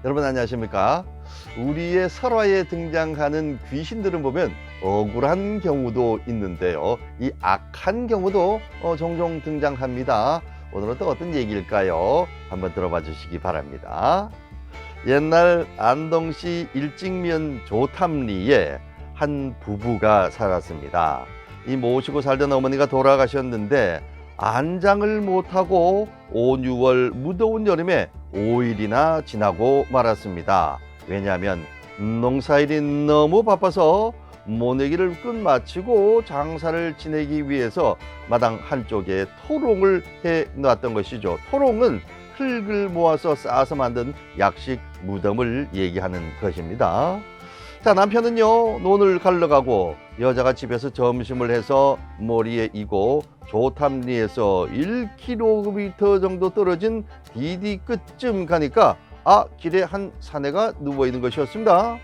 여러분 안녕하십니까? 우리의 설화에 등장하는 귀신들을 보면 억울한 경우도 있는데요. 이 악한 경우도 종종 등장합니다. 오늘은 또 어떤 얘기일까요? 한번 들어봐 주시기 바랍니다. 옛날 안동시 일직면 조탐리에 한 부부가 살았습니다. 이 모시고 살던 어머니가 돌아가셨는데 안장을 못하고 5, 6월 무더운 여름에 5일이나 지나고 말았습니다. 왜냐하면 농사일이 너무 바빠서 모내기를 끝마치고 장사를 지내기 위해서 마당 한쪽에 토롱을 해놨던 것이죠. 토롱은 흙을 모아서 쌓아서 만든 약식 무덤을 얘기하는 것입니다. 자, 남편은요 논을 갈러 가고 여자가 집에서 점심을 해서 머리에 이고 조탐리에서 1km 정도 떨어진 디디 끝쯤 가니까 길에 한 사내가 누워 있는 것이었습니다.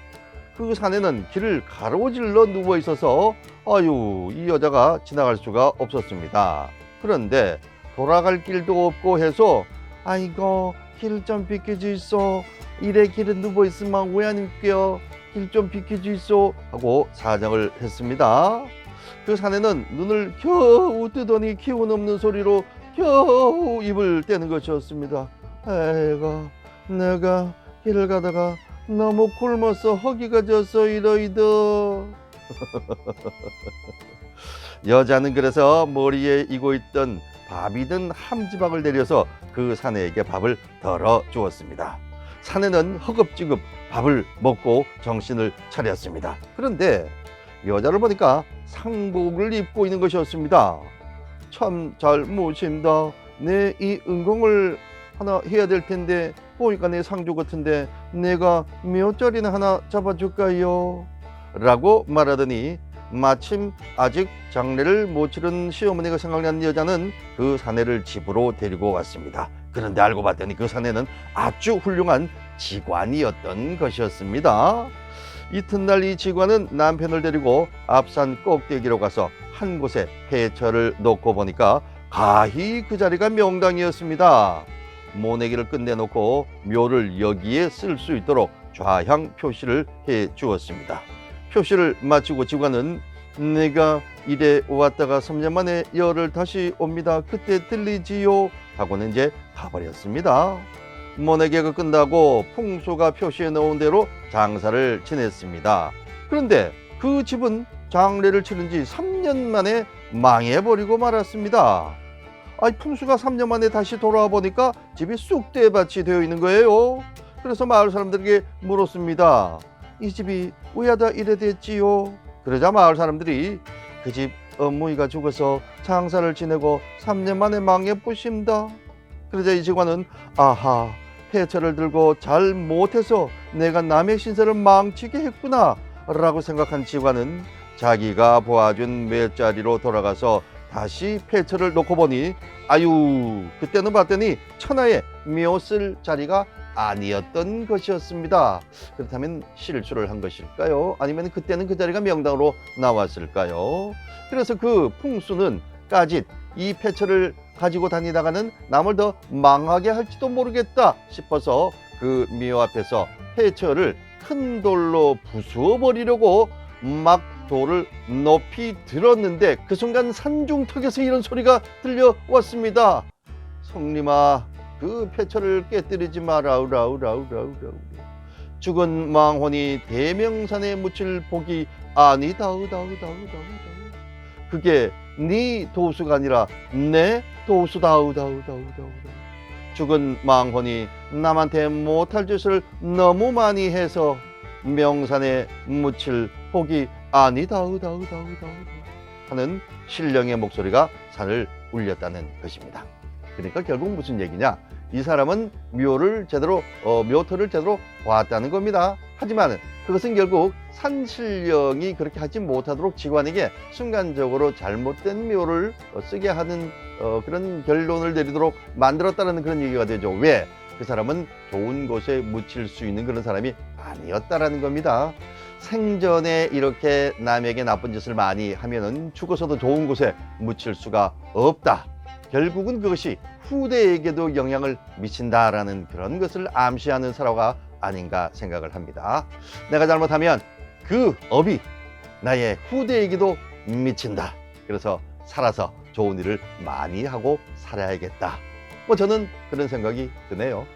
그 사내는 길을 가로질러 누워 있어서 이 여자가 지나갈 수가 없었습니다. 그런데 돌아갈 길도 없고 해서 아이고 길 좀 비켜주이소, 이래 길에 누워 있으면 왜 안 입게요, 길 좀 비켜주이소 하고 사정을 했습니다. 그 사내는 눈을 겨우 뜨더니 기운 없는 소리로 겨우 입을 떼는 것이었습니다. 아이고 내가 길을 가다가 너무 굶어서 허기가 져서 이러이더. 여자는 그래서 머리에 이고 있던 밥이 든 함지박을 내려서 그 사내에게 밥을 덜어 주었습니다. 사내는 허겁지겁 밥을 먹고 정신을 차렸습니다. 그런데 여자를 보니까 상복을 입고 있는 것이었습니다. 참 잘 모신다. 내 이 은공을 하나 해야 될 텐데 보니까 내 상주 같은데 내가 몇 자리나 하나 잡아줄까요? 라고 말하더니 마침 아직 장례를 못 치른 시어머니가 생각난 여자는 그 사내를 집으로 데리고 왔습니다. 그런데 알고 봤더니 그 사내는 아주 훌륭한 직관이었던 것이었습니다. 이튿날 이 직관은 남편을 데리고 앞산 꼭대기로 가서 한 곳에 패처를 놓고 보니까 가히 그 자리가 명당이었습니다. 모내기를 끝내놓고 묘를 여기에 쓸 수 있도록 좌향 표시를 해 주었습니다. 표시를 마치고 직관은 내가 이래 왔다가 3년 만에 열을 다시 옵니다. 그때 들리지요? 하고는 이제 가버렸습니다. 모내기가 끝나고 풍수가 표시해 놓은 대로 장사를 지냈습니다. 그런데 그 집은 장례를 치른 지 3년 만에 망해버리고 말았습니다. 풍수가 3년 만에 다시 돌아와 보니까 집이 쑥대밭이 되어 있는 거예요. 그래서 마을 사람들에게 물었습니다. 이 집이 왜 하다 이래 됐지요? 그러자 마을 사람들이 그 집 어머니가 죽어서 장사를 지내고 3년 만에 망해보십니다. 그러자 이 직관은 패처를 들고 잘 못해서 내가 남의 신세를 망치게 했구나 라고 생각한 직관은 자기가 보아준 맷자리로 돌아가서 다시 패처를 놓고 보니 그때는 봤더니 천하에 묘쓸 자리가 아니었던 것이었습니다. 그렇다면 실수를 한 것일까요? 아니면 그때는 그 자리가 명당으로 나왔을까요? 그래서 그 풍수는 까짓 이 패처를 가지고 다니다가는 남을 더 망하게 할지도 모르겠다 싶어서 그 묘 앞에서 패처를 큰 돌로 부수어 버리려고 막 돌을 높이 들었는데 그 순간 산중턱에서 이런 소리가 들려왔습니다. 성님아, 그 패처를 깨뜨리지 마라우라우라우라우라우. 죽은 망혼이 대명산에 묻힐 복이 아니다우다우다우다우다우. 그게 네 도수가 아니라 내 도수다우다우다우다우. 죽은 망혼이 남한테 못할 짓을 너무 많이 해서 명산에 묻힐 복이 아니다우다우다우다우 하는 신령의 목소리가 산을 울렸다는 것입니다. 그러니까 결국 무슨 얘기냐? 이 사람은 묘터를 제대로 봤다는 겁니다. 하지만 그것은 결국 산신령이 그렇게 하지 못하도록 직관에게 순간적으로 잘못된 묘를 쓰게 하는 그런 결론을 내리도록 만들었다는 그런 얘기가 되죠. 왜? 그 사람은 좋은 곳에 묻힐 수 있는 그런 사람이 아니었다라는 겁니다. 생전에 이렇게 남에게 나쁜 짓을 많이 하면은 죽어서도 좋은 곳에 묻힐 수가 없다. 결국은 그것이 후대에게도 영향을 미친다라는 그런 것을 암시하는 설화가 아닌가 생각을 합니다. 내가 잘못하면 그 업이 나의 후대에게도 미친다. 그래서 살아서 좋은 일을 많이 하고 살아야겠다. 뭐 저는 그런 생각이 드네요.